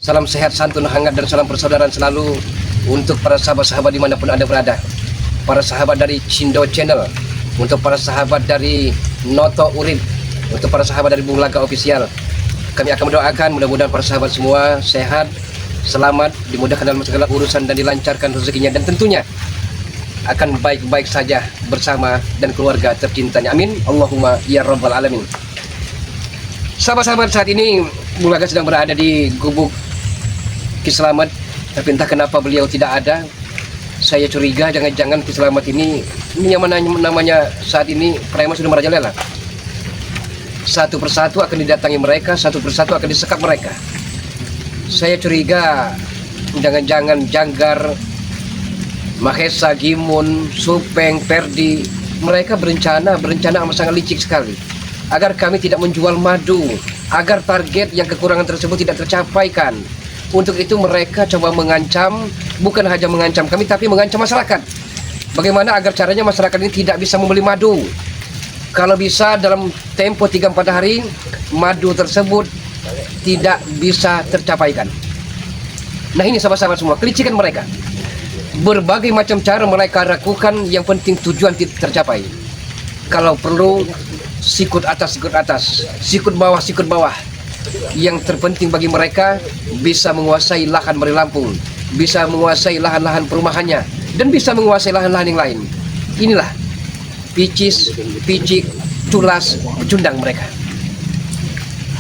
Salam sehat, santun, hangat, dan salam persaudaraan selalu untuk para sahabat-sahabat dimanapun Anda berada. Para sahabat dari Cindo Channel, untuk para sahabat dari Noto Urip, untuk para sahabat dari Bunglaga Official. Kami akan mendoakan mudah-mudahan para sahabat semua sehat, selamat, dimudahkan dalam segala urusan dan dilancarkan rezekinya, dan tentunya akan baik-baik saja bersama dan keluarga tercintanya. Amin. Allahumma ya rabbal alamin. Sahabat-sahabat, saat ini Bunglaga sedang berada di gubuk Ki Slamet, tapi entah kenapa beliau tidak ada. Saya curiga jangan-jangan Ki Slamet ini yang namanya saat ini preman sudah merajalela. Satu persatu akan didatangi mereka, satu persatu akan disekap mereka. Saya curiga jangan-jangan Janggar, Mahesa, Gimun, Supeng, Perdi, mereka berencana amat sangat licik sekali agar kami tidak menjual madu, agar target yang kekurangan tersebut tidak tercapaikan. Untuk itu mereka coba mengancam, bukan hanya mengancam kami, tapi mengancam masyarakat. Bagaimana agar caranya masyarakat ini tidak bisa membeli madu. Kalau bisa dalam tempo 3-4 hari, madu tersebut tidak bisa tercapaikan. Nah, ini sahabat-sahabat semua, kelicikan mereka. Berbagai macam cara mereka lakukan, yang penting tujuan tercapai. Kalau perlu, sikut atas, sikut bawah. Yang terpenting bagi mereka bisa menguasai lahan Mari Lampung, bisa menguasai lahan-lahan perumahannya, dan bisa menguasai lahan-lahan yang lain. Inilah picis, picik, culas, pecundang mereka.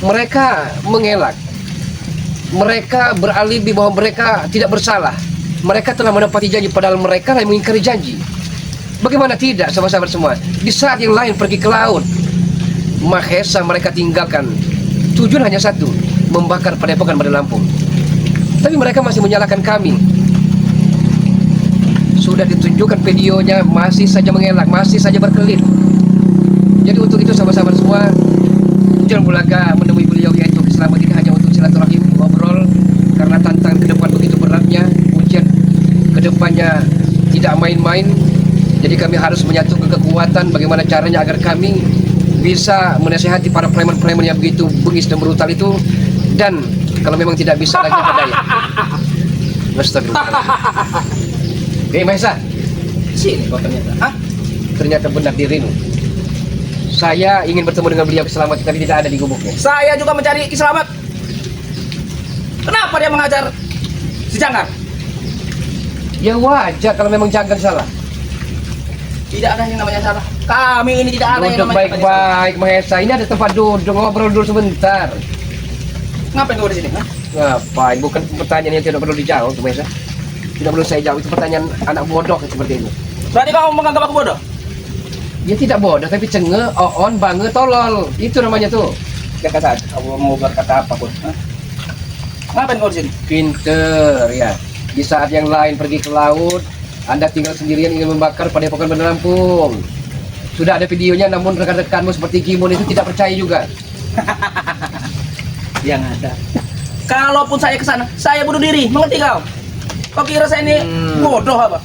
Mereka mengelak, mereka beralibi bahwa mereka tidak bersalah. Mereka telah menepati janji, padahal mereka yang mengingkari janji. Bagaimana tidak, sahabat-sahabat semua? Di saat yang lain pergi ke laut, Mahesa mereka tinggalkan. Tujuan hanya satu, membakar padepokan Mari Lampung. Tapi mereka masih menyalahkan kami. Sudah ditunjukkan videonya, masih saja mengelak, masih saja berkelit. Jadi untuk itu sahabat-sahabat semua, jangan Bunglaga menemui beliau yaitu Ki Slamet ini hanya untuk silaturahim, ngobrol, karena tantangan ke depan begitu beratnya, ujian ke depannya tidak main-main. Jadi kami harus menyatukan kekuatan bagaimana caranya agar kami bisa menasihati para preman-preman yang begitu bengis dan brutal itu. Dan kalau memang tidak bisa lagi apa daya. Astagfirullah. Mahesa, sini kau ternyata. Hah? Ternyata benar dirimu. Saya ingin bertemu dengan beliau Ki Slamet, tapi tidak ada di gubuknya. Saya juga mencari Ki Slamet. Kenapa dia mengajar si Janggar? Ya wajar kalau memang Janggar salah. Tidak ada yang namanya salah. Kami ini tidak ada yang Duduk namanya baik-baik, Mahesa. Ini ada tempat duduk, ngobrol dulu sebentar. Ngapain kau di sini? Hah? Ngapain? Bukan pertanyaan yang tidak perlu dijawab, Mahesa. Tidak perlu saya jawab, itu pertanyaan anak bodoh seperti ini. Berarti kau menganggap aku bodoh? Ya tidak bodoh, tapi cenge, oon, bange, tolol. Itu namanya tuh. Ya kata, kamu mau berkata apa pun? Hah? Ngapain kau di sini? Pinter, ya. Di saat yang lain pergi ke laut, Anda tinggal sendirian ingin membakar padepokan Mari Lampung. Sudah ada videonya, namun rekan-rekanmu seperti Gimun itu tidak percaya juga. Yang ada. Kalaupun saya ke sana, saya bunuh diri. Mengerti kau? Kau kira saya ini bodoh apa?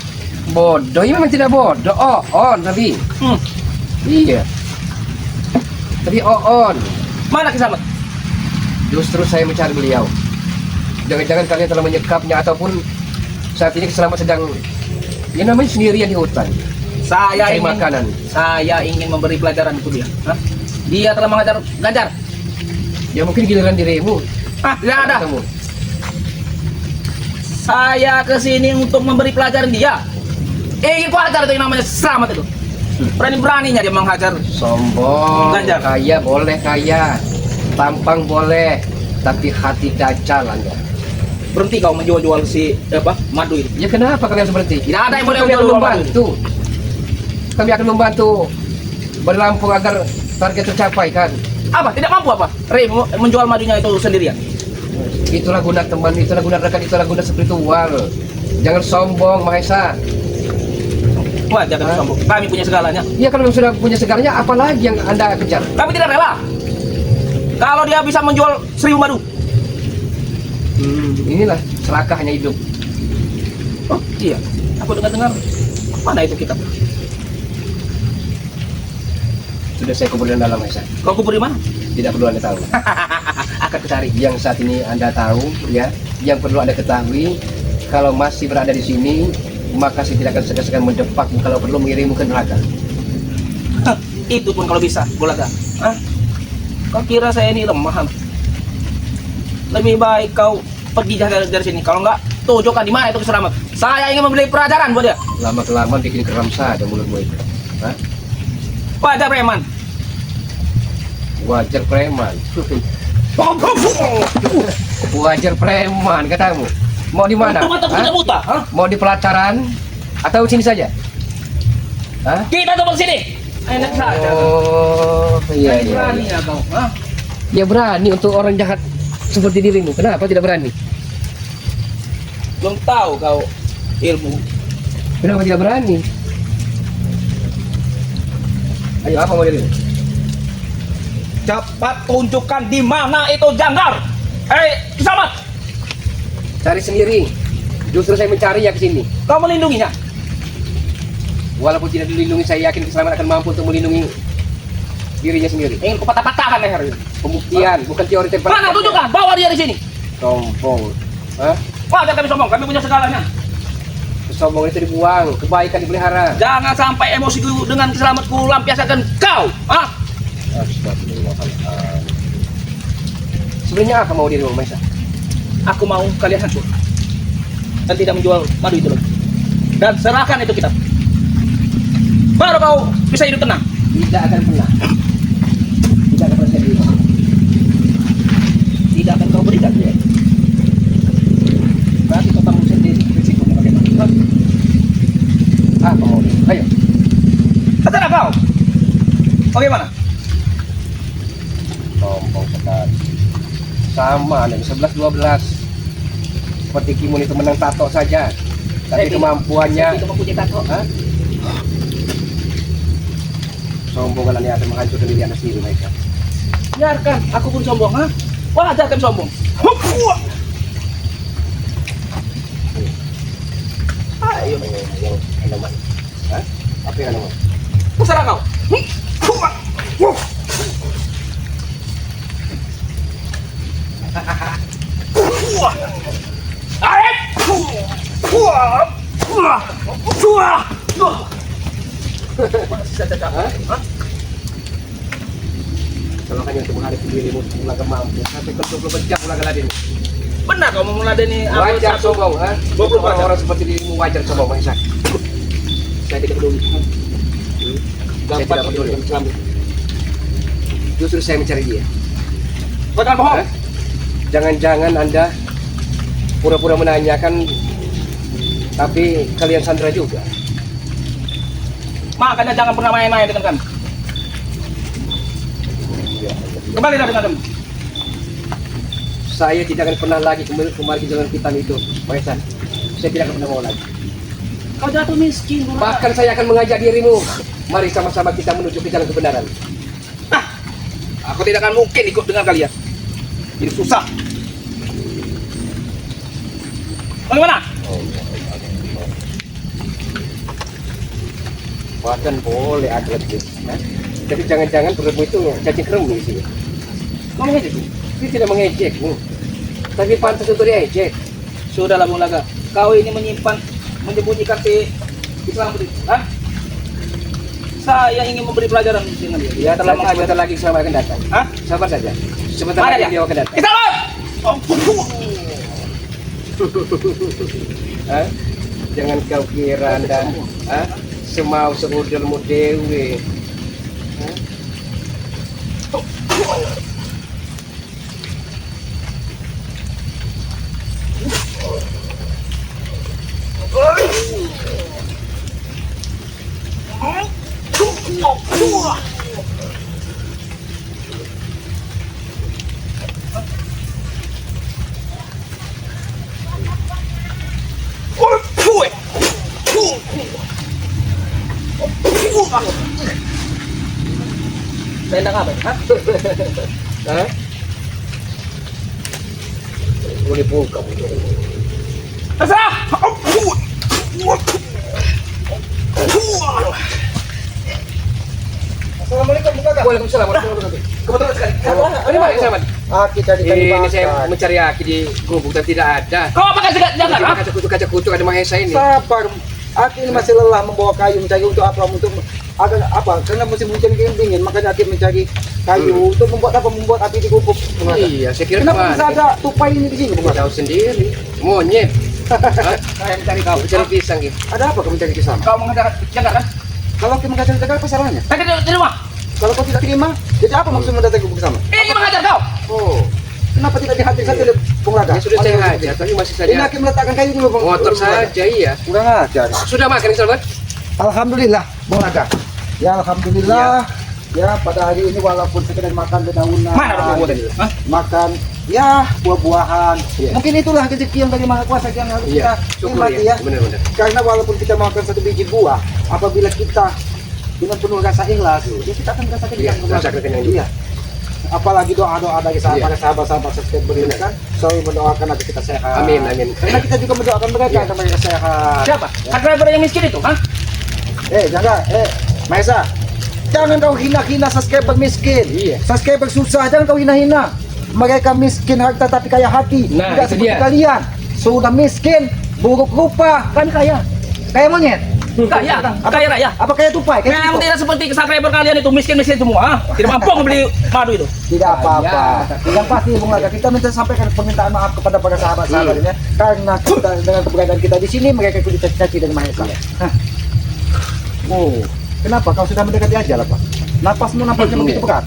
Bodoh, ini memang tidak bodoh. On, tapi. Iya. Tapi on. Mana Ki Slamet? Justru saya mencari beliau. Jangan-jangan kalian telah menyekapnya, ataupun saat ini Ki Slamet sedang, ya namanya sendirian di hutan. Saya Cari ingin makanan. Saya ingin memberi pelajaran untuk dia. Hah? Dia telah mengajar Ganjar. Ya mungkin giliran dirimu. Tidak ada. Ketemu. Saya kesini untuk memberi pelajaran dia. Ingin ku ajar itu yang namanya Slamet itu. Berani-beraninya dia menghajar. Sombong. Ganjar. Kaya boleh kaya, tampang boleh, tapi hati dajal Anda. Berhenti kau menjual-jual si madu itu. Ya kenapa kalian seperti? Tidak ada yang boleh Kami akan menjual membantu. Kami akan membantu Mari Lampung agar target tercapai kan. Apa? Tidak mampu apa? Menjual madunya itu sendirian. Itulah guna teman, itulah guna rekan, itulah guna spiritual. Jangan sombong, Mahesa. Wah, jangan sombong. Kami punya segalanya. Ya kalau sudah punya segalanya, apalagi yang Anda kejar? Kami tidak rela. Kalau dia bisa menjual 1000 madu. Inilah serakahnya hidup. Oh iya, aku dengar-dengar. Mana itu kitab? Sudah saya kumpulkan dalam Mahesa. Kau kubur di mana? Tidak perlu Anda tahu. akan kucari. Yang saat ini Anda tahu ya, yang perlu Anda ketahui, kalau masih berada di sini, maka saya tidak akan segan-segan mendepakmu, kalau perlu mengirimmu ke neraka. Itu pun kalau bisa, Bulaga. Hah? Kau kira saya ini lemah? Lebih baik kau pergi dari sini. Kalau enggak, tunjukkan di mana itu Kisramat. Saya ingin membeli pelajaran buat dia. Lama-kelamaan bikin keram saja mulutmu itu. Hah? Wajar preman. Wajar preman. Wajar preman katamu. Mau di mana? Untung Hah? kita buta. Hah? Mau di pelataran atau sini saja? Hah? Kita tunggu sini. Enak saja. Oh, iya iya. Berani ya kau. Hah? Ya berani untuk orang jahat seperti dirimu. Kenapa tidak berani? Belum tahu kau ilmu. Kenapa tidak berani? Ayo, apa mau dirimu? Cepat tunjukkan di mana itu jangkar. Kisramat. Cari sendiri. Justru saya mencari ya ke sini. Kau melindunginya. Walaupun tidak dilindungi, saya yakin Kisramat akan mampu untuk melindungi dirinya sendiri. Ingin kupatah-patahkan leher. Pembuktian, bukan teori tempat. Mana tunjukkan? Bawa dia di sini. Sombong. Hah? Wajar kami sombong. Kami punya segalanya. Kesombongan itu dibuang, kebaikan dipelihara. Jangan sampai emosiku dengan Kisramatku lampiaskan kau. Hah? Astagfirullahaladzim. Sebenarnya apa mau dirimu, Maisa? Aku mau kalian hancur dan tidak menjual madu itu lagi. Dan serahkan itu kitab. Baru kau bisa hidup tenang. Tidak akan pernah. Tidak akan pernah saya beri. Tidak akan kau berikan dia. Berarti kau tanggung sendiri risikonya bagaimana? Apa mau dirimu? Ayo. Katakan kau. Bagaimana? Sombong sekali. Sama nih, 11-12. Seperti Kimun itu menang tato saja. Tapi kemampuannya. Itu mempunyai tato. Hah? Sombongan ini akan menghancurkan diri Anda sendiri, mereka. Biarkan, aku pun sombong, ha? Wajar kami sombong. Ayo, Yang Anda mau. Hah? Apa yang Anda mau? terserah kau. Kalau hanya untuk menghadapi dirimu, Ulaga mampu. Sampai ke 24 jam Ulaga ladeni. Benar kau mau meladeni Wajar sombong, ha? 24 jam. Orang seperti dirimu wajar sombong, Maisa. Saya tidak peduli. Saya tidak peduli. Justru saya mencari dia. Bukan bohong. Hah? Jangan-jangan Anda pura-pura menanyakan, tapi kalian sandra juga. Makanya jangan pernah main-main dengan kami. Kembali dengan kami. Saya tidak akan pernah lagi kembali ke jalan hitam itu, Maisa. Saya tidak akan pernah mau lagi. Kau jatuh miskin, Bulaga. Bahkan saya akan mengajak dirimu. Mari sama-sama kita menuju ke jalan kebenaran. Aku tidak akan mungkin ikut dengan kalian. Ini susah. Bagaimana? Bahkan boleh atletis, ya. Tapi jangan-jangan perutmu itu cacing kremi sih. Ngomong aja. Dia tidak mengejek, tapi pantas untuk diejek. Sudahlah Bulaga. Kau ini menyembunyikan si Islam itu. Hah? Saya ingin memberi pelajaran dengan dia. Dia telah mengajar. Sebentar lagi sama akan datang. Hah? Sabar saja. Sebentar Mana lagi dia? dia akan datang. Islam! Hah? Jangan kau kira Anda semau seudurmu dewi. Tenda apa? Hah? Hah? Boleh buka. Terserah! Assalamualaikum, Bulaga. Waalaikumsalam warahmatullahi wabarakatuh. Kebetulan sekali. Ini mana sahabat? Aki tadi tadi Ini saya makan. mencari Aki di gubuk dan tidak ada. Kau apa kasih jangan? Kita kaca kutu ada Mahesa ini. Sabar. Aki ini masih lelah membawa kayu mencari untuk apa? Untuk agar apa? Karena musim hujan yang dingin, makanya Aki mencari kayu untuk membuat apa? Membuat api di gubuk. Iya, saya kira Kenapa bisa kemana? ada tupai ini di sini? Bung Lada? Tahu sendiri. Monyet. Saya mencari kau. Mencari pisang gitu. Ada apa kamu mencari ke sana? Kau mengadakan jaga kan? Kalau Aki mengajak apa salahnya? Saya di rumah. Kalau kau tidak terima, jadi apa maksud mendatangi gubuk sama? Ini mengajar kau. Oh, kenapa tidak dihadir saja Bung Lada? Ya sudah saya hajar, tapi masih Ini saja Aki meletakkan kayu dulu Bung. motor Bung Lada. saja iya. Kurang ajar. Sudah makan sahabat? Alhamdulillah, Bung Lada. Ya alhamdulillah. Ya pada hari ini walaupun sekedar makan dedaunan, Mana buah tadi? Hah? makan ya buah-buahan. Iya. Mungkin itulah rezeki yang dari Maha Kuasa yang harus Iya, kita syukur nikmati ya. ya. Benar-benar. Karena walaupun kita makan satu biji buah, apabila kita dengan penuh rasa ikhlas, ya kita akan merasakan Iya, Bung Lada. rasakan kenyang juga. Iya. Apalagi doa-doa dari Iya. sahabat-sahabat subscriber ini kan, selalu mendoakan agar kita sehat. Amin, amin. Karena kita juga mendoakan mereka Iya. agar mereka sehat. Siapa? Kak driver yang miskin itu, hah? Jangan, Maesa, jangan kau hina-hina subscriber miskin. Iya. Subscriber susah, jangan kau hina-hina. Mereka miskin harta tapi kaya hati. Nah, Tidak itu seperti dia. kalian. Sudah miskin, buruk rupa, kan kaya. Kaya monyet. Kaya, kaya raya. Apa kaya tupai? Kaya Memang tipu? tidak seperti subscriber kalian itu miskin-miskin semua, ah. Tidak mampu membeli madu itu. Tidak apa-apa. Yang pasti Bung Laga, kita minta sampaikan permintaan maaf kepada para sahabat-sahabat ini, karena kita, dengan keberadaan kita di sini mereka ikut dicaci dari Maha Esa. Hah. Oh, kenapa kau sudah mendekati ajal apa? Napasmu nampaknya begitu berat.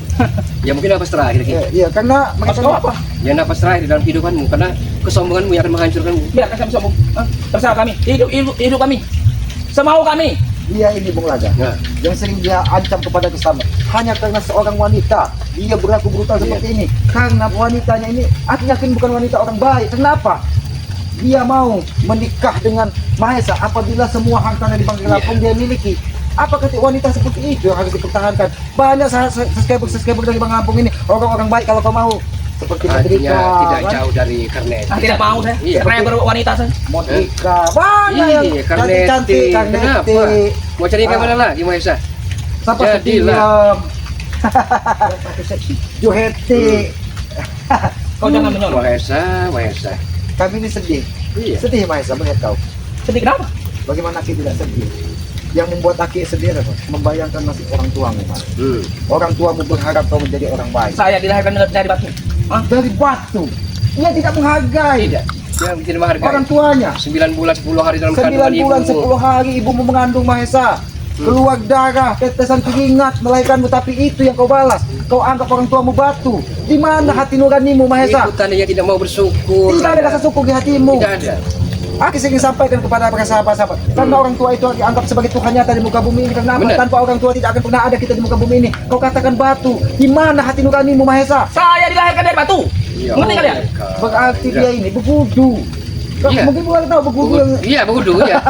Ya mungkin napas terakhir gitu. Iya, karena mereka Kau apa? Ya napas terakhir di dalam kehidupanmu karena kesombonganmu yang akan menghancurkanmu. Biarkan kami sombong, ah. Terserah kami. Hidup kami. Semau kami. dia ini Bung Laga Nah, yang sering dia ancam kepada kesama hanya karena seorang wanita dia berlaku brutal seperti ini. Karena wanitanya ini aku yakin bukan wanita orang baik. Kenapa? Dia mau menikah dengan Mahesa apabila semua harta di Bangka Lampung dia miliki. Apakah wanita seperti itu yang harus dipertahankan? Banyak subscriber dari Bangka Lampung ini orang-orang baik kalau kau mau seperti artinya Modrika, tidak kan? jauh dari Karnet. Tidak mau saya. Iya. Saya wanita saya. Modrika, banyak yang Iya, cantik-cantik, Kenapa? Karneti. Mau cari yang mana lagi Mahesa? Siapa Jadilah. Joheti. Kau jangan menyolong. Mahesa. Kami ini sedih. Iya. Sedih Mahesa melihat kau. Sedih kenapa? Bagaimana Aki tidak sedih? Yang membuat Aki sedih adalah membayangkan nasib orang tuamu, Mas. Orang tuamu berharap kau menjadi orang baik. Saya dilahirkan dari batu. Hah? Dari batu. Ia tidak menghargai Tidak. Dia tidak menghargai. orang tuanya. 9 bulan 10 hari dalam 9 kandungan bulan ibumu. 10 hari ibumu mengandung Mahesa. Keluar darah, tetesan keringat melahirkanmu, tapi itu yang kau balas. Kau anggap orang tuamu batu. Di mana hati nuranimu Mahesa? Itu tandanya tidak mau bersyukur. Tidak ada rasa syukur di hatimu. Tidak ada. Aku ingin sampaikan kepada para sahabat-sahabat, karena orang tua itu dianggap sebagai Tuhan nyata di muka bumi ini. Karena apa? Benar. Tanpa orang tua tidak akan pernah ada kita di muka bumi ini. Kau katakan batu, di mana hati nuranimu Mahesa? Saya dilahirkan dari batu. Iya. Mengerti kalian? Berarti Tidak. dia ini begudu. Kau Iya. mungkin bukan tahu begudu yang Iya, begitu ya.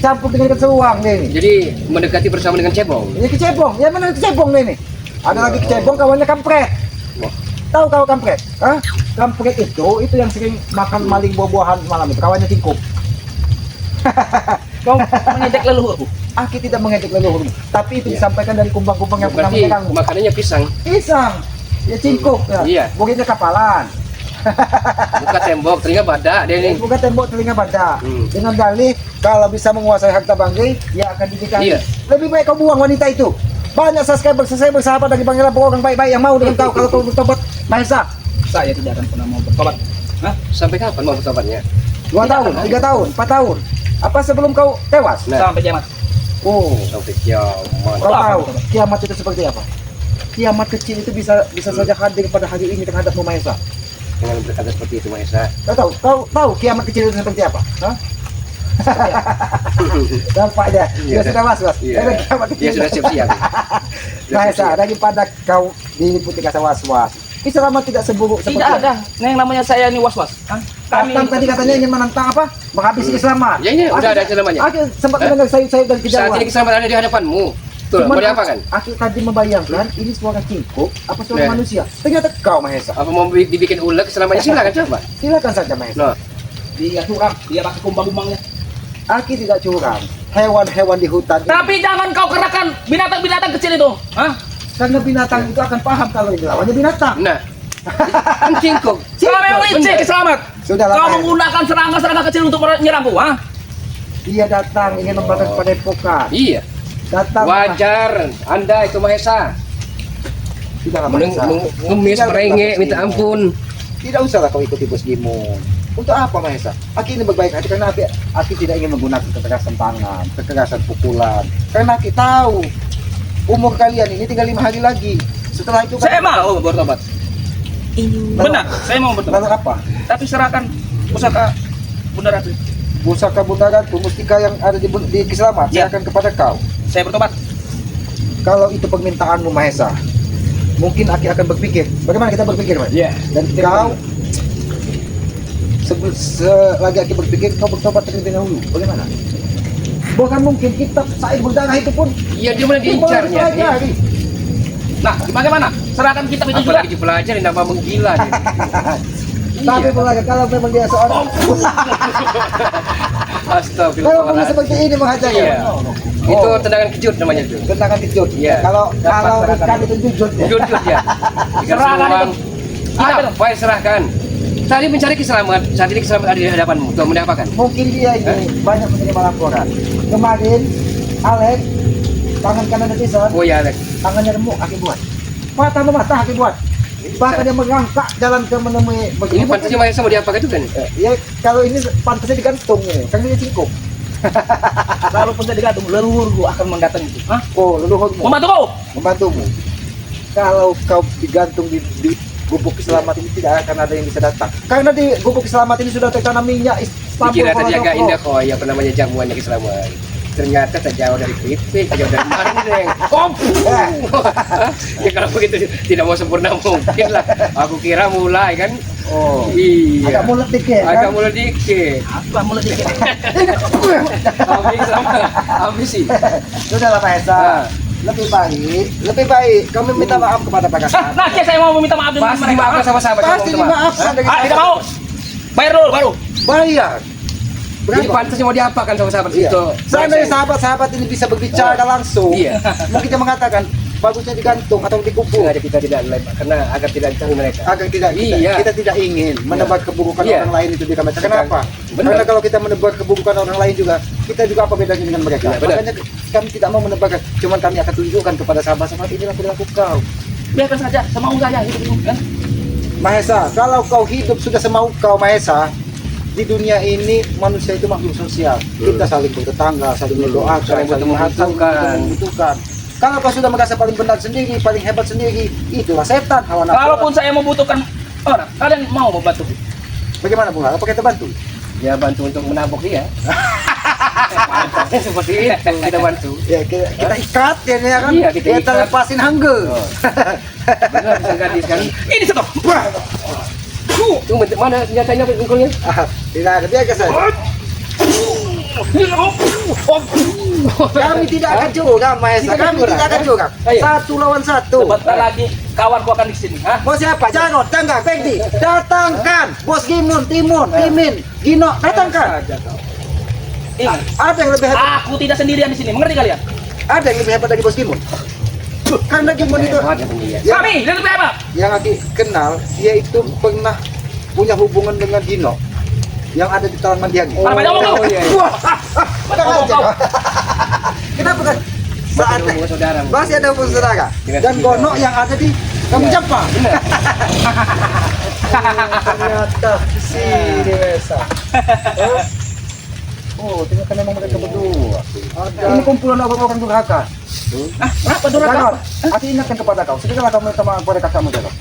campur dengan ikan seruang dia ini. Jadi mendekati bersama dengan cebong. Ini kecebong, ya mana kecebong dia ini? Ada lagi kecebong, kawannya kampret. Wah. Tahu kau kampret? Hah? Kampret itu yang sering makan maling buah-buahan malam itu, kawannya tingkup. Kau mengejek leluhurku. Aki tidak mengejek leluhurmu, tapi itu Iya. disampaikan dari kumbang-kumbang yang pernah Berarti menyerangmu. makanannya pisang, Pisang, ya cingkuk, ya. Iya. Mungkinnya kapalan, buka tembok, telinga badak dia ini. bukan tembok telinga badak. Hmm. Dengan dalih kalau bisa menguasai harta banggai, ya akan dinikahi. Iya. Lebih baik kau buang wanita itu. Banyak subscriber sahabat dari Bangka Lampung orang baik-baik yang mau dengan kau kalau kau bertobat, Mahesa. Saya tidak akan pernah mau bertobat. Hah? Sampai kapan mau bertobatnya? 2 tahun, 3 tahun, 4 tahun. Apa sebelum kau tewas? Nah. Sampai kiamat. Oh, Sampai kiamat. kau Apa? tahu kiamat itu seperti apa? Kiamat kecil itu bisa saja hadir pada hari ini terhadapmu Mahesa. Dengan berkata seperti itu Mahesa. Kau tahu kiamat kecil itu seperti apa? Hah? Nampaknya dia Iya. sudah was-was. Iya. Ada kiamat Dia kecil. sudah siap-siap. Mahesa, daripada kau diliputi rasa was-was, Islam tidak seburuk seperti Tidak ada. Nah, yang namanya saya ini was-was. Hah? Datang tadi katanya ingin menentang apa? Menghabisi Islaman. Ya, ini udah ada Islamannya. Aku sempat mendengar sayup-sayup dan Saat kejauhan. ini keselamatan ada di hadapanmu. Tuh, mau diapakan? Aku tadi membayangkan ini suara cingkuk apa suara Nah. manusia. Ternyata kau Mahesa. Apa mau dibikin uleg selamanya silakan coba. Silakan saja Mahesa. Nah, Dia curang. Dia pakai kumbang-kumbangnya. Aki tidak curang. Hewan-hewan di hutan. Tapi jangan kau kerahkan binatang-binatang kecil itu. Hah? Karena binatang itu akan paham kalau ini lawannya binatang. Nah, kan cingkok. Selama yang licik selamat. Sudahlah, Kau Pak. menggunakan serangga-serangga kecil untuk menyerangku, ha? Dia datang ingin membakar padepokan. Iya. Datang. Wajar, Anda itu Mahesa. Sudahlah, Mahesa. Ngemis, Tidak merengek, usah, minta ampun. Tidak usahlah kau ikuti Bos Gimun. Untuk apa Mahesa? Aki ini berbaik hati karena Aki tidak ingin menggunakan kekerasan tangan, kekerasan pukulan. Karena Aki tahu umur kalian ini tinggal 5 hari lagi. Setelah itu Saya mau bertobat. Benar, saya mau bertobat. Lalu apa? Tapi serahkan pusaka Bunda Ratu. Pusaka Bunda Ratu, mustika yang ada di Kiselamat, Ya. serahkan kepada kau. Saya bertobat. Kalau itu permintaanmu Mahesa, mungkin Aki akan berpikir. Bagaimana kita berpikir, Mas? Iya. Dan kau selagi Aki berpikir, kau bertobat terlebih dahulu. Bagaimana? Bukan mungkin kita saat berdarah itu pun Iya, dia mulai diincarnya. Iya. Nah, bagaimana? Serahkan kitab itu juga. Apalagi dipelajari, nama menggila dia. Tapi pelaga kalau memang dia seorang kalau memang Astagfirullah. seperti ini menghajarnya. Iya. Itu tendangan kejut namanya itu. Tentangan kejut. Iya. Kalau Dapat ikan itu jujur. Jujur ya. Serahkan itu. Iya, baik serahkan. Tadi mencari keselamatan, saat ini keselamatan ada di hadapanmu. Untuk mendapakan. Mungkin dia ini banyak menerima laporan. Kemarin Alex tangan kanan netizen, Oh ya, Alex. tangannya remuk Aki buat. Mata Aki buat. Bahkan dia mengangkat jalan ke menemui Ini pantasnya Mahesa mau diapakan itu kan? Ya kalau ini pantasnya digantung ya, karena dia cingkuk. Walaupun saya digantung, leluhurku akan mendatangi itu. Hah? Oh, leluhurmu Membantu kau? membantumu. Kalau kau digantung di gubuk selamat ini tidak akan ada yang bisa datang. Karena di gubuk selamat ini sudah tertanam minyak Istanbul. Dikira kalau terjaga kau- indah kok, ya apa namanya jamuannya keselamatan. Ternyata tak jauh dari keripik, tak jauh dari mandeng. Ya kalau begitu tidak mau sempurna mungkin lah. Aku kira mulai kan. Oh. Iya. Agak mulut dikit Agak kan? mulai dikit. Apa mulai dikit? Habis sama. Habis sih. Sudahlah Pak Esa. Ah. Lebih baik kami minta maaf kepada Pak Kasat. Nah, saya mau meminta maaf dengan Pasti mereka. dimaafkan sama-sama. Pasti dimaafkan dengan Ah, tidak mau. Bayar dulu baru. bayar. Jadi Berapa? pantasnya mau diapakan sama sahabat Iya. itu? Seandainya sahabat-sahabat ini bisa berbicara langsung, Iya. mungkin dia mengatakan bagusnya digantung atau dikubur Sengaja kita tidak lempar karena agar tidak dicari mereka. agar tidak Iya. kita tidak ingin menebar keburukan Iya. orang lain itu di kamar. Kenapa? Benar. Karena kalau kita menebar keburukan orang lain juga, kita juga apa bedanya dengan mereka? Iya, benar. Makanya kami tidak mau menebarkan, cuman kami akan tunjukkan kepada sahabat-sahabat inilah perilaku kau. Biarkan saja semau saya hidup ini kan. Mahesa, kalau kau hidup sudah semau kau Mahesa, di dunia ini manusia itu makhluk sosial. Kita saling bertetangga, saling berdoakan, Saling membutuhkan. membutuhkan. Kalau kau sudah merasa paling benar sendiri, paling hebat sendiri, itulah setan hawa nafsu. Kalaupun saya membutuhkan orang, kalian mau membantu? Bagaimana Bunga? Apa kita bantu? Ya bantu untuk menabok dia. Pantasnya seperti itu kita bantu. Ya kita ikat ya kan? Iya, kita ikat. lepasin hangge. Oh. Benar bisa gadis kan? Ini satu. Tunggu, mana senjatanya pengkulnya? Tidak ada biar kesan. Kami tidak akan curang, Mahesa. Tidak Kami curang, tidak akan ya? curang. Ayo. 1 lawan 1. Sebentar lagi kawanku akan di sini. Hah? Mau siapa? Jarod, Tangga, Peggy. Datangkan. Bos Gimun, Timun, Timin, Gino, datangkan. Ingat, Ada yang lebih hebat. aku tidak sendirian di sini. Mengerti kalian? Ada yang lebih hebat dari Bos Gimun. Karena Gimun itu Hebat ya dia. Ya. Kami yang lebih hebat. yang Aki kenal, dia itu pernah punya hubungan dengan Gino yang ada di Taman Mandiagi. Apa yang ngomong? Oh iya. iya. Wah, Ngomong kau. kenapa kan? Saat Masih hubungan saudara. masih ada hubungan saudara Dengan dan Gino. Gono yang ada di Kampung Iya. Jepang. Benar. Ternyata sini Mesa. Oh, ternyata memang mereka berdua. Ini kumpulan orang-orang durhaka. Apa durhaka? Jarod, aku ingatkan kepada kau. Segeralah kau minta maaf kepada kakakmu, Jarod.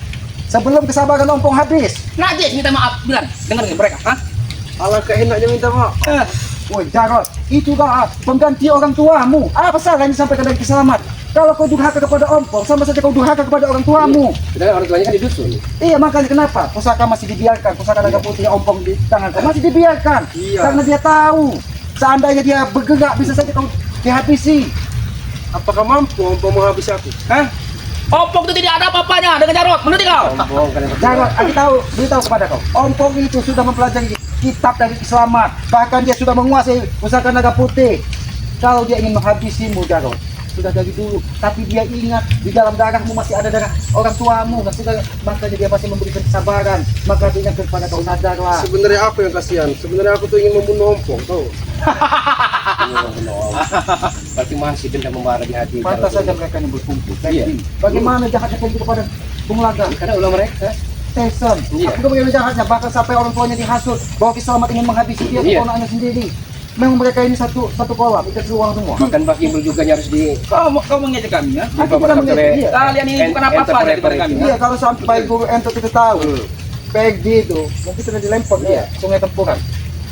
Sebelum kesabaran ompong habis. Najis minta maaf bilang. Dengar nih mereka. Hah? Alangkah enaknya minta maaf. Eh, Woi, Jarod, itu kan pengganti orang tuamu. Apa salah yang disampaikan dari Kiselamat? Kalau kau durhaka kepada ompong, sama saja kau durhaka kepada orang tuamu. Kita orang tuanya kan di dusun. Iya, makanya kenapa? Pusaka masih dibiarkan, pusaka naga putih ompong di tangan kau masih dibiarkan. Iya. Karena dia tahu, seandainya dia bergerak bisa saja kau dihabisi. Apakah mampu ompong menghabisi aku? Hah? Opok itu tidak ada apa-apanya dengan Jarod. Mengerti kau? Ompong kalian berdua. Jarod, aku tahu, beritahu kepada kau. Ompong itu sudah mempelajari kitab dari Kiselamat. Bahkan dia sudah menguasai pusaka naga putih. Kalau dia ingin menghabisimu, Jarod, sudah dari dulu. Tapi dia ingat di dalam darahmu masih ada darah orang tuamu, makanya dia masih memberikan kesabaran. Maka dia ingat kepada kau, sadarlah. Sebenarnya aku yang kasihan. Sebenarnya aku tuh ingin membunuh Ompong, tahu? Berarti masih dendam membara di hati. Pantas saja mereka yang berkumpul. Iya. Bagaimana jahatnya kau kepada Bung Laga? Karena ulah mereka. Tyson, Iya. aku bagaimana jahatnya, bahkan sampai orang tuanya dihasut bahwa Ki Selamat ingin menghabisi dia, Iya. keponakannya sendiri. Memang mereka ini satu kolam, ikat seluang semua. Bahkan Pak Kimbul juga harus di Kau mengejek kami ya? Aku tidak mengejek dia. Kalian ini bukan apa-apa daripada kami. Iya, kalau sampai guru Ento kita tahu, Peggy itu mungkin sudah dilempar dia sungai Tempuran.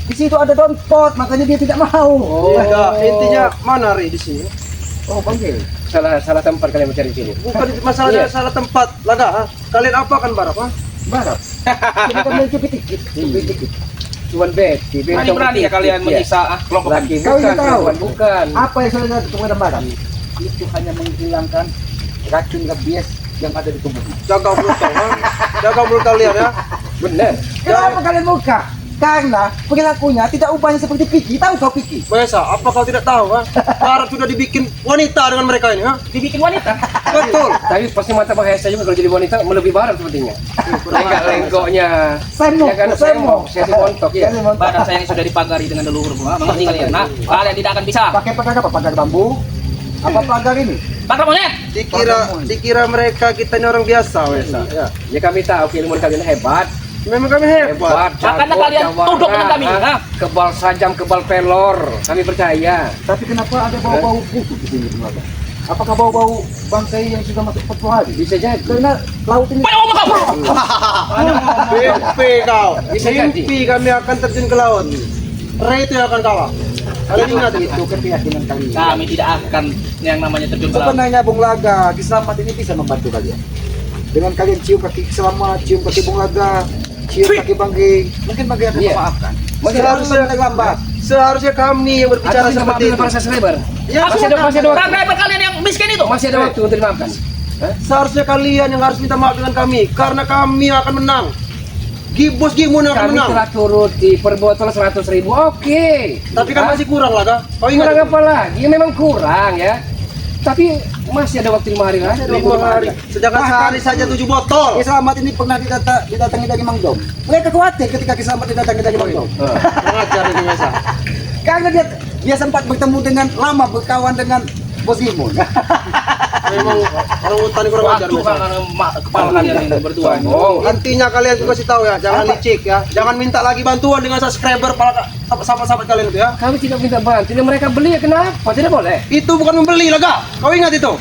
Di situ ada dompot, makanya dia tidak mau. Iya, intinya mana Ri di sini? Oh, panggil. salah tempat kalian mencari sini. Bukan masalahnya Iya. salah tempat, Laga. Ha? Kalian apa kan Barap? Ha? Barat. Kita kan main dikit-dikit, dikit-dikit. Cuman Betty. Berani ya kalian menyiksa kelompok kami. Laki Kau bukan, yang tahu. bukan. Apa yang sudah ada kepada Barat? Itu hanya menghilangkan racun rabies yang ada di tubuhnya. Jaga mulut kau, ha? Jaga mulut kalian ya. Benar. Kenapa kalian buka? Karena perilakunya tidak ubahnya seperti Piki. Tahu kau Piki? Biasa, apa kau tidak tahu, ha? Barap sudah dibikin wanita dengan mereka ini, ha? Dibikin wanita. Betul. Tapi pasti mata bahasa juga kalau jadi wanita melebihi barat sepertinya. Lenggak-lenggoknya. Semo, Ya kan semo. sesi montok ya. Badan saya yang sudah dipagari dengan leluhur. Mengerti kalian? Nah, kalian tidak akan bisa. Pakai pagar apa? Pagar bambu? Apa pagar ini? Pagar monyet. Dikira mereka kita ini orang biasa, biasa. Ya. Ya kami tahu ilmu kalian hebat. Memang kami hebat. Makanya kalian tunduk dengan kami, ha? Kebal sajam, kebal pelor. Kami percaya. Tapi kenapa ada bau-bau busuk di sini Bung Laga? Apakah bau-bau bangkai yang sudah masuk 40 hari? Bisa jadi. Karena laut ini Banyak ngomong kau. Mimpi kau. Bisa jadi. Mimpi kami akan terjun ke laut. Ray itu yang akan kalah. Kalian ingat itu. itu keyakinan kalian. Kami tidak akan yang namanya terjun ke laut. Sebenarnya Bung Laga, Ki Selamat ini bisa membantu kalian. Dengan kalian cium kaki Ki Selamat, cium kaki Bung Laga, cium kaki Banggi, mungkin Banggi akan Iya. memaafkan. Seharusnya lambat. Seharusnya kami yang berbicara Atau seperti itu. para subscriber. Ya, Masih ada waktu. Driver kalian yang miskin itu. Masih ada waktu untuk dimaafkan. Seharusnya kalian yang harus minta maaf dengan kami karena kami akan menang. Bos Gimun yang akan Kami menang. telah turut di perbotol 100.000. Oke. Tapi kan Hah? masih kurang lah, Kak. Kau Kurang ingat? apa lagi? Ya memang kurang ya. Tapi masih ada waktu 5 hari lagi. 5 hari. Sedangkan sehari saja 7 botol. Ki Selamat ini pernah didatangi dari Mang Dom. Mereka khawatir ketika Ki Selamat didatangi dari Mang Dom. Mengajar ini biasa. Karena dia sempat bertemu dengan lama berkawan dengan Bos Gimun. Memang orang hutan kurang ajar Waduh, biasa. kepala kalian ini berdua. Oh, Intinya kalian tuh kasih tahu ya, jangan licik ya. Jangan minta lagi bantuan dengan subscriber para sahabat-sahabat kalian itu ya. kami tidak minta bantu. Ini mereka beli ya kenapa? Tidak boleh. Itu bukan membeli lah, Kak. Kau ingat itu?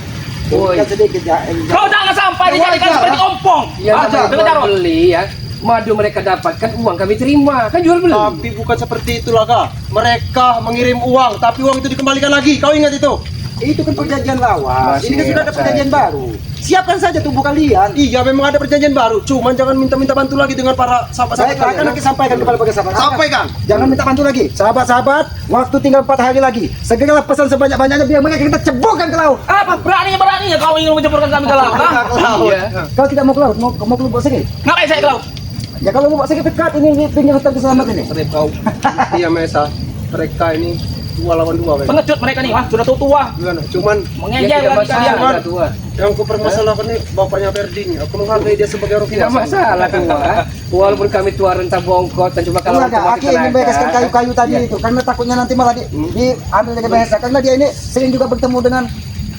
Bukan sedikit ya. Kau jangan sampai dijadikan seperti ompong. Ya Ah, namanya dengar, jual Ron. beli ya. Madu mereka dapatkan, uang kami terima. Kan jual beli. Tapi bukan seperti itulah, Kak. Mereka mengirim uang, tapi uang itu dikembalikan lagi. Kau ingat itu? Itu kan perjanjian lawas. Masih Ini kan sudah ada ingat perjanjian saja. baru. Siapkan saja tubuh kalian. Iya, memang ada perjanjian baru. Cuman jangan minta-minta bantu lagi dengan para sahabat-sahabat Baiklah, akan kalian. nanti sampaikan kepada para sahabat. Sampaikan. Jangan minta bantu lagi. Sahabat-sahabat, waktu tinggal 4 hari lagi. Segeralah pesan sebanyak-banyaknya biar mereka kita ceburkan ke laut. Apa berani kau ingin mencampurkan kami ke laut? ha? Iya. Kalau tidak mau ke laut, mau ke lubuk sini. Ngapain saya ke laut? Ya kalau lubuk sini dekat ini di pinggir hutan Ki Selamat ini. Serip kau. Iya, Mesa. Mereka ini 2 lawan 2, Mesa. Pengecut mereka nih, sudah tua. Gimana? Cuman Ya Mengejek tidak lagi kalian. masalah tua. yang ku permasalahkan ini bapaknya Ferdi nih. Aku menghargai dia sebagai orang Tidak biasa. masalah tua. Walaupun kami tua rentah bongkot dan cuma kalau Enggak, Aki ingin bereskan kayu-kayu tadi itu karena takutnya nanti malah diambil dari bahasa karena dia ini sering juga bertemu dengan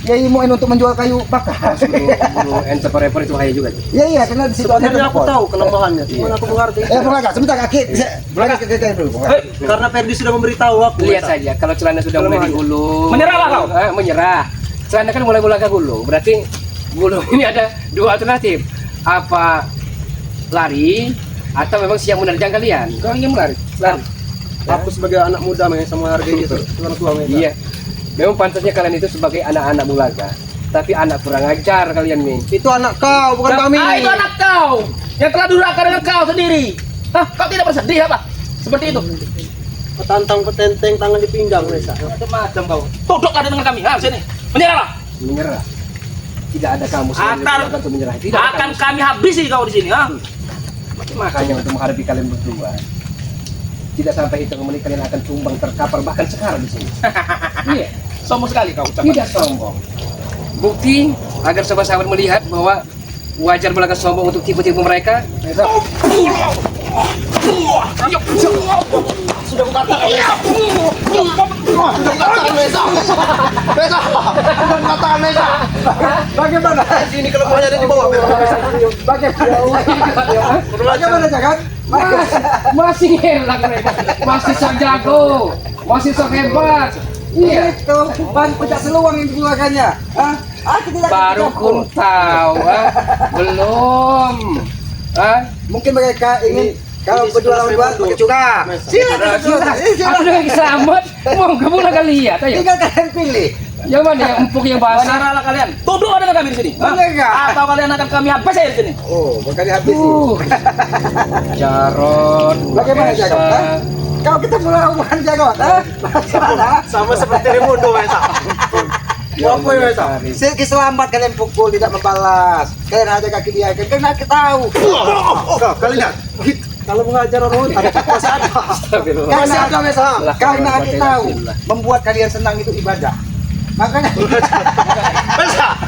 Yai Muin untuk menjual kayu bakar. Bulu entrepreneur itu bahaya juga. Iya iya karena di situ ada Sebenarnya aku depot. tahu kelemahannya. Cuman aku menghargai. Bung Laga, sebentar Aki. Bung Laga kita dulu. Bung Laga. Karena Ferdi sudah memberitahu aku. Lihat Mesa. saja kalau celana sudah mulai digulung. Menyerahlah kau. Menyerah. Celana kan mulai ke gulung. Berarti gulung ini ada 2 alternatif. Apa lari atau memang siap menerjang kalian? Kau ingin lari? Lari. Aku sebagai anak muda Mesa menghargai dia orang tua Mesa. Iya. Memang pantasnya kalian itu sebagai anak-anak Bulaga. Tapi anak kurang ajar kalian nih. Itu anak kau, bukan kami. Itu anak kau yang telah durhaka dengan kau sendiri. Hah, kau tidak bersedih apa? Seperti itu. Petantang petenteng tangan di pinggang Mesa. Macam-macam kau. Tunduklah dengan kami. Ha, sini. Menyerahlah. Menyerah. Tidak ada kamu untuk menyerah. Tidak ada Akan kamu. kami habisi kau di sini, ha? Makanya untuk menghadapi kalian berdua. Tidak sampai hitung menit kalian akan tumbang terkapar bahkan sekarang di sini. Iya. Sombong sekali kau. Tidak sombong. Bukti agar sahabat-sahabat melihat bahwa wajar belaka sombong untuk tipu-tipu mereka. Sudah kukatakan Mesa. Sudah kukatakan Mesa. Mesa. Sudah kukatakan Mesa. Bagaimana? Ini kelemahannya ada di bawah. Bagaimana jangan? Masih ngelak mereka, masih sok jago, masih sok hebat. Iya, Itu ban pecah seluang yang dikeluarkannya. Hah? Aku tidak baru kun tahu, belum. Mungkin mereka ingin kalau berdua lawan dua pakai curang. Silakan berdua. Aku udah selamat, mau kamu lah lihat, ayo. Tinggal kalian pilih. Yang mana yang empuk yang basah? Benar kalian. Tuduh ada kami di sini. Hah? Benar nggak? Atau kalian akan kami habis saya di sini. Oh, bukan dihabisi. Jarot, Bagaimana Esa. Jagot? Hah? Kau kita mulai omongan Jagot, bagaimana? Sama seperti Raimundo Mesa. Apa ya Mesa? Silki selamat kalian pukul tidak membalas. Kalian aja kaki dia, kalian kita tahu. Kalian kalau mengajar orang ada masih ada. Masih ada Mesa. Karena aku tahu membuat kalian senang itu ibadah. Makanya Mesa,